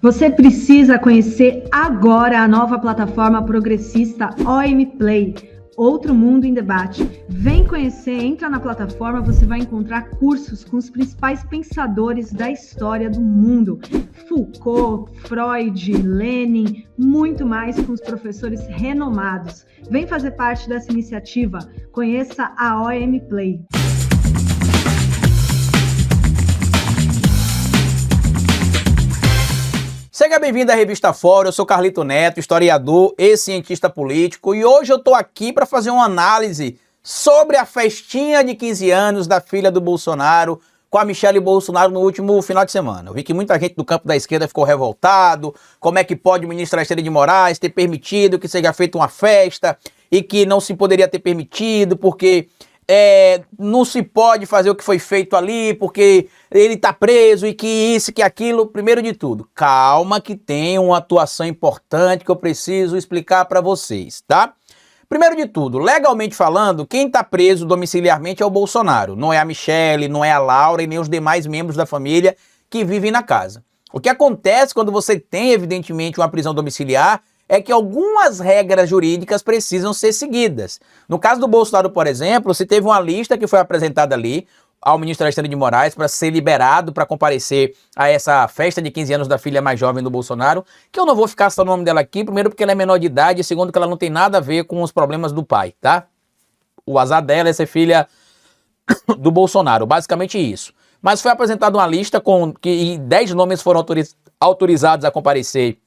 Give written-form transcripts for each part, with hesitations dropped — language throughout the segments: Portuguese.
Você precisa conhecer agora a nova plataforma progressista OM Play, Outro Mundo em Debate. Vem conhecer, entra na plataforma, você vai encontrar cursos com os principais pensadores da história do mundo. Foucault, Freud, Lenin, muito mais com os professores renomados. Vem fazer parte dessa iniciativa. Conheça a OM Play. Seja bem-vindo à Revista Fora, eu sou Carlito Neto, historiador e cientista político, e hoje eu tô aqui para fazer uma análise sobre a festinha de 15 anos da filha do Bolsonaro com a Michelle Bolsonaro no último final de semana. Eu vi que muita gente do campo da esquerda ficou revoltado, como é que pode o ministro Alexandre de Moraes ter permitido que seja feita uma festa e que não se poderia ter permitido porque não se pode fazer o que foi feito ali, porque ele tá preso e que isso, que aquilo. Primeiro de tudo, calma que tem uma atuação importante que eu preciso explicar para vocês, tá? Primeiro de tudo, legalmente falando, quem tá preso domiciliarmente é o Bolsonaro, não é a Michelle, não é a Laura e nem os demais membros da família que vivem na casa. O que acontece quando você tem, evidentemente, uma prisão domiciliar é que algumas regras jurídicas precisam ser seguidas. No caso do Bolsonaro, por exemplo, se teve uma lista que foi apresentada ali ao ministro Alexandre de Moraes para ser liberado para comparecer a essa festa de 15 anos da filha mais jovem do Bolsonaro, que eu não vou ficar citando o nome dela aqui, primeiro porque ela é menor de idade e segundo que ela não tem nada a ver com os problemas do pai, tá? O azar dela é ser filha do Bolsonaro, basicamente isso. Mas foi apresentada uma lista com que 10 nomes foram autorizados a comparecer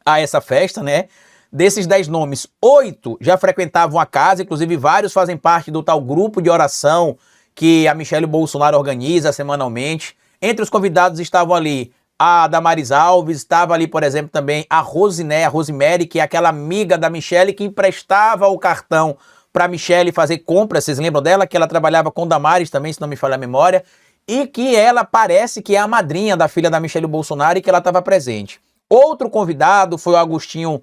a essa festa, né? Desses 10 nomes, 8 já frequentavam a casa, inclusive vários fazem parte do tal grupo de oração que a Michelle Bolsonaro organiza semanalmente. Entre os convidados estavam ali a Damares Alves, estava ali, por exemplo, também a Rosemary, que é aquela amiga da Michelle que emprestava o cartão para a Michelle fazer compras. Vocês lembram dela? Que ela trabalhava com Damares também, se não me falha a memória, e que ela parece que é a madrinha da filha da Michelle Bolsonaro e que ela estava presente. Outro convidado foi o Agostinho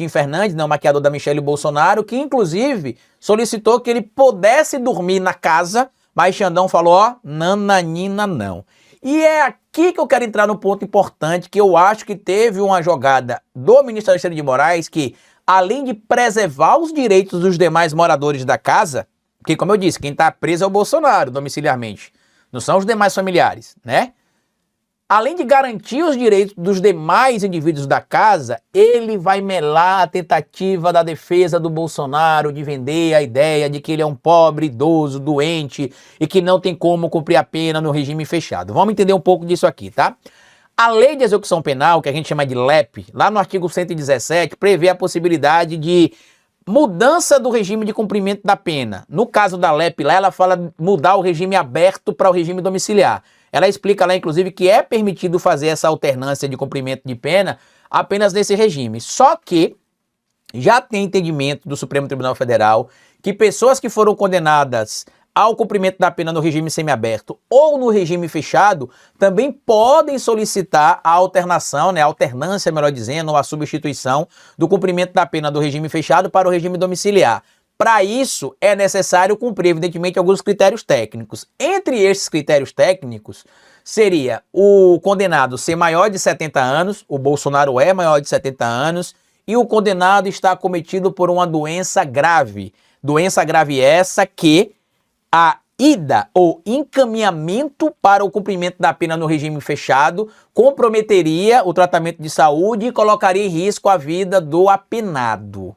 Fernandes, né, o maquiador da Michelle Bolsonaro, que inclusive solicitou que ele pudesse dormir na casa, mas Xandão falou, ó, nananina não. E é aqui que eu quero entrar no ponto importante, que eu acho que teve uma jogada do ministro Alexandre de Moraes, que além de preservar os direitos dos demais moradores da casa, porque como eu disse, quem está preso é o Bolsonaro domiciliarmente, não são os demais familiares, né? Além de garantir os direitos dos demais indivíduos da casa, ele vai melar a tentativa da defesa do Bolsonaro de vender a ideia de que ele é um pobre, idoso, doente e que não tem como cumprir a pena no regime fechado. Vamos entender um pouco disso aqui, tá? A Lei de Execução Penal, que a gente chama de LEP, lá no artigo 117, prevê a possibilidade de mudança do regime de cumprimento da pena. No caso da LEP, lá ela fala mudar o regime aberto para o regime domiciliar. Ela explica lá, inclusive, que é permitido fazer essa alternância de cumprimento de pena apenas nesse regime. Só que já tem entendimento do Supremo Tribunal Federal que pessoas que foram condenadas ao cumprimento da pena no regime semiaberto ou no regime fechado também podem solicitar a alternação, né, a alternância, melhor dizendo, ou a substituição do cumprimento da pena do regime fechado para o regime domiciliar. Para isso, é necessário cumprir, evidentemente, alguns critérios técnicos. Entre esses critérios técnicos, seria o condenado ser maior de 70 anos, o Bolsonaro é maior de 70 anos, e o condenado está acometido por uma doença grave. Doença grave essa que a ida ou encaminhamento para o cumprimento da pena no regime fechado comprometeria o tratamento de saúde e colocaria em risco a vida do apenado.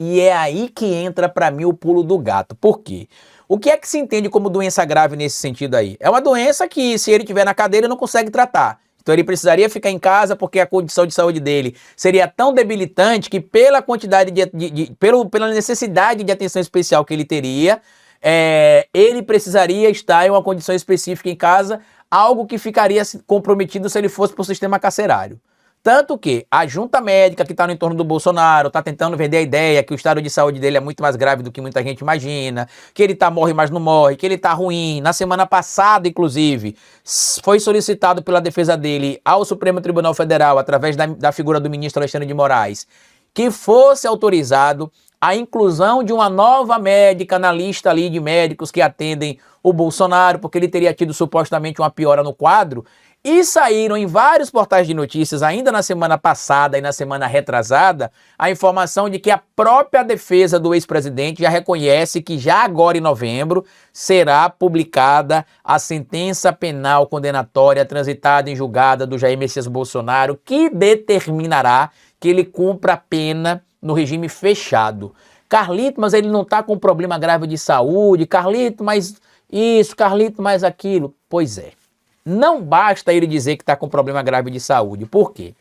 E é aí que entra para mim o pulo do gato. Por quê? O que é que se entende como doença grave nesse sentido aí? É uma doença que, se ele estiver na cadeia, ele não consegue tratar. Então ele precisaria ficar em casa porque a condição de saúde dele seria tão debilitante que pela quantidade pela necessidade de atenção especial que ele teria, ele precisaria estar em uma condição específica em casa, algo que ficaria comprometido se ele fosse para o sistema carcerário. Tanto que a junta médica que está no entorno do Bolsonaro está tentando vender a ideia que o estado de saúde dele é muito mais grave do que muita gente imagina, que ele morre, mas não morre, que ele está ruim. Na semana passada, inclusive, foi solicitado pela defesa dele ao Supremo Tribunal Federal, através da figura do ministro Alexandre de Moraes, que fosse autorizado a inclusão de uma nova médica na lista ali de médicos que atendem o Bolsonaro, porque ele teria tido supostamente uma piora no quadro. E saíram em vários portais de notícias, ainda na semana passada e na semana retrasada, a informação de que a própria defesa do ex-presidente já reconhece que já agora em novembro será publicada a sentença penal condenatória transitada em julgada do Jair Messias Bolsonaro, que determinará que ele cumpra a pena no regime fechado. Carlito, mas ele não está com problema grave de saúde. Carlito, mas isso. Carlito, mas aquilo. Pois é. Não basta ele dizer que está com problema grave de saúde. Por quê?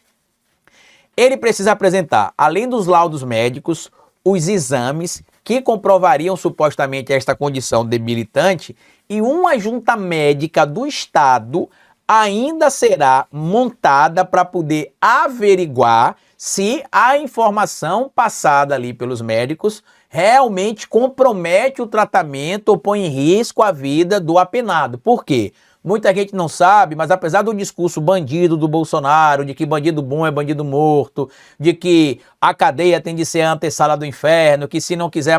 Ele precisa apresentar, além dos laudos médicos, os exames que comprovariam supostamente esta condição debilitante, e uma junta médica do Estado ainda será montada para poder averiguar se a informação passada ali pelos médicos realmente compromete o tratamento ou põe em risco a vida do apenado. Por quê? Muita gente não sabe, mas apesar do discurso bandido do Bolsonaro, de que bandido bom é bandido morto, de que a cadeia tem de ser a antessala do inferno, que se não quiser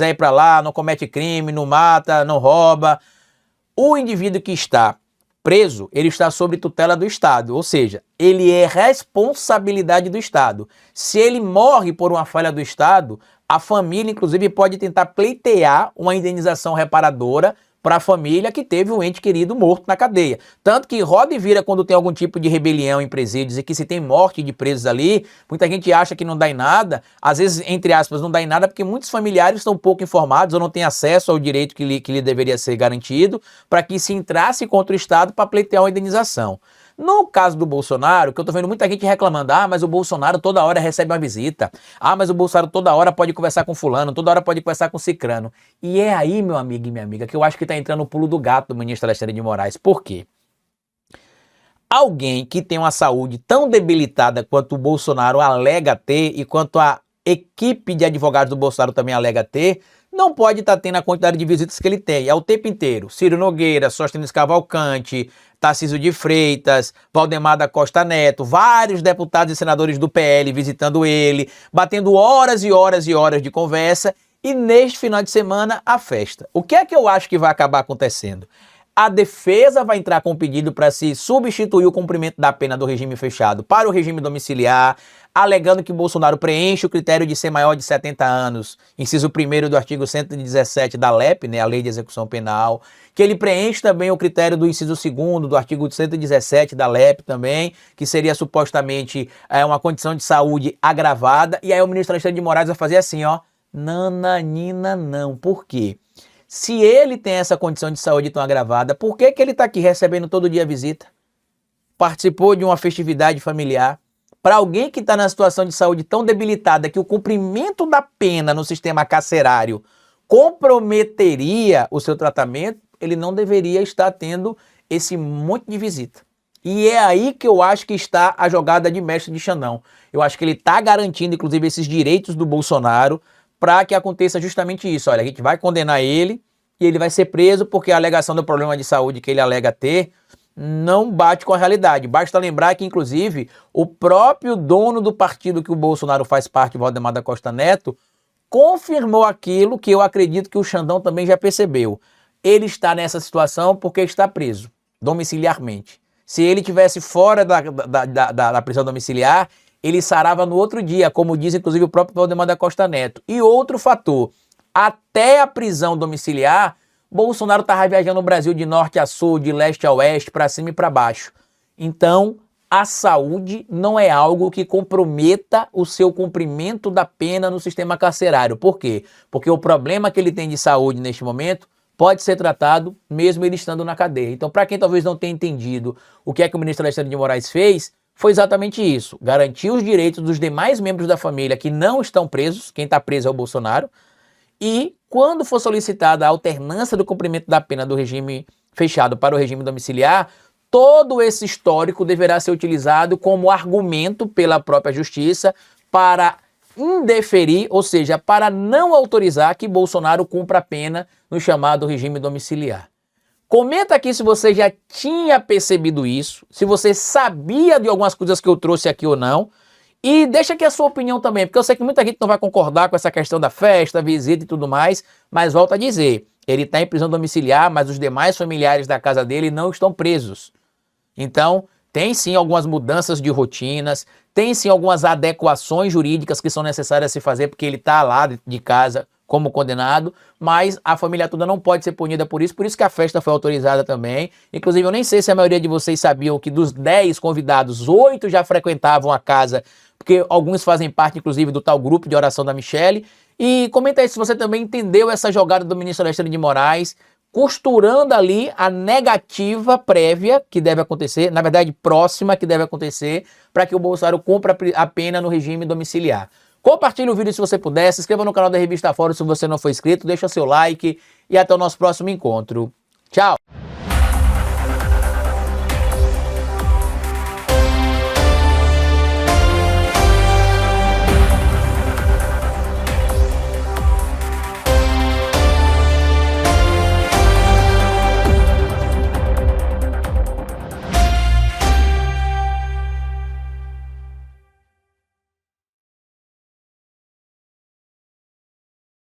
ir para lá, não comete crime, não mata, não rouba, o indivíduo que está preso, ele está sob tutela do Estado, ou seja, ele é responsabilidade do Estado. Se ele morre por uma falha do Estado, a família, inclusive, pode tentar pleitear uma indenização reparadora para a família que teve um ente querido morto na cadeia. Tanto que roda e vira quando tem algum tipo de rebelião em presídios e que se tem morte de presos ali, muita gente acha que não dá em nada, às vezes, entre aspas, não dá em nada porque muitos familiares estão pouco informados ou não têm acesso ao direito que lhe deveria ser garantido para que se entrasse contra o Estado para pleitear uma indenização. No caso do Bolsonaro, que eu tô vendo muita gente reclamando, mas o Bolsonaro toda hora recebe uma visita, mas o Bolsonaro toda hora pode conversar com fulano, toda hora pode conversar com cicrano. E é aí, meu amigo e minha amiga, que eu acho que tá entrando o pulo do gato do ministro Alexandre de Moraes. Por quê? Alguém que tem uma saúde tão debilitada quanto o Bolsonaro alega ter e quanto a equipe de advogados do Bolsonaro também alega ter, não pode estar tendo a quantidade de visitas que ele tem. É o tempo inteiro. Ciro Nogueira, Sóstenes Cavalcante, Tarcísio de Freitas, Valdemar da Costa Neto, vários deputados e senadores do PL visitando ele, batendo horas e horas e horas de conversa, e neste final de semana a festa. O que é que eu acho que vai acabar acontecendo? A defesa vai entrar com um pedido para se substituir o cumprimento da pena do regime fechado para o regime domiciliar, alegando que Bolsonaro preenche o critério de ser maior de 70 anos, inciso 1º do artigo 117 da LEP, né, a Lei de Execução Penal, que ele preenche também o critério do inciso 2º do artigo 117 da LEP também, que seria supostamente uma condição de saúde agravada, e aí o ministro Alexandre de Moraes vai fazer assim, nananina não. Por quê? Se ele tem essa condição de saúde tão agravada, por que ele está aqui recebendo todo dia visita? Participou de uma festividade familiar. Para alguém que está na situação de saúde tão debilitada que o cumprimento da pena no sistema carcerário comprometeria o seu tratamento, ele não deveria estar tendo esse monte de visita. E é aí que eu acho que está a jogada de mestre de Xandão. Eu acho que ele está garantindo, inclusive, esses direitos do Bolsonaro para que aconteça justamente isso. Olha, a gente vai condenar ele e ele vai ser preso porque a alegação do problema de saúde que ele alega ter não bate com a realidade. Basta lembrar que, inclusive, o próprio dono do partido que o Bolsonaro faz parte, Valdemar da Costa Neto, confirmou aquilo que eu acredito que o Xandão também já percebeu. Ele está nessa situação porque está preso, domiciliarmente. Se ele tivesse fora da prisão domiciliar, ele sarava no outro dia, como diz inclusive o próprio Valdemar da Costa Neto. E outro fator, até a prisão domiciliar, Bolsonaro estava viajando no Brasil de norte a sul, de leste a oeste, para cima e para baixo. Então, a saúde não é algo que comprometa o seu cumprimento da pena no sistema carcerário. Por quê? Porque o problema que ele tem de saúde neste momento pode ser tratado mesmo ele estando na cadeia. Então, para quem talvez não tenha entendido o que é que o ministro Alexandre de Moraes fez, foi exatamente isso, garantir os direitos dos demais membros da família que não estão presos, quem está preso é o Bolsonaro, e quando for solicitada a alternância do cumprimento da pena do regime fechado para o regime domiciliar, todo esse histórico deverá ser utilizado como argumento pela própria justiça para indeferir, ou seja, para não autorizar que Bolsonaro cumpra a pena no chamado regime domiciliar. Comenta aqui se você já tinha percebido isso, se você sabia de algumas coisas que eu trouxe aqui ou não, e deixa aqui a sua opinião também, porque eu sei que muita gente não vai concordar com essa questão da festa, visita e tudo mais, mas volto a dizer, ele está em prisão domiciliar, mas os demais familiares da casa dele não estão presos. Então, tem sim algumas mudanças de rotinas, tem sim algumas adequações jurídicas que são necessárias a se fazer, porque ele está lá de casa como condenado, mas a família toda não pode ser punida por isso que a festa foi autorizada também. Inclusive, eu nem sei se a maioria de vocês sabiam que dos 10 convidados, 8 já frequentavam a casa, porque alguns fazem parte, inclusive, do tal grupo de oração da Michelle. E comenta aí se você também entendeu essa jogada do ministro Alexandre de Moraes, costurando ali a negativa prévia que deve acontecer, na verdade próxima que deve acontecer, para que o Bolsonaro cumpra a pena no regime domiciliar. Compartilhe o vídeo se você puder, se inscreva no canal da Revista Fórum se você não for inscrito, deixa seu like e até o nosso próximo encontro. Tchau!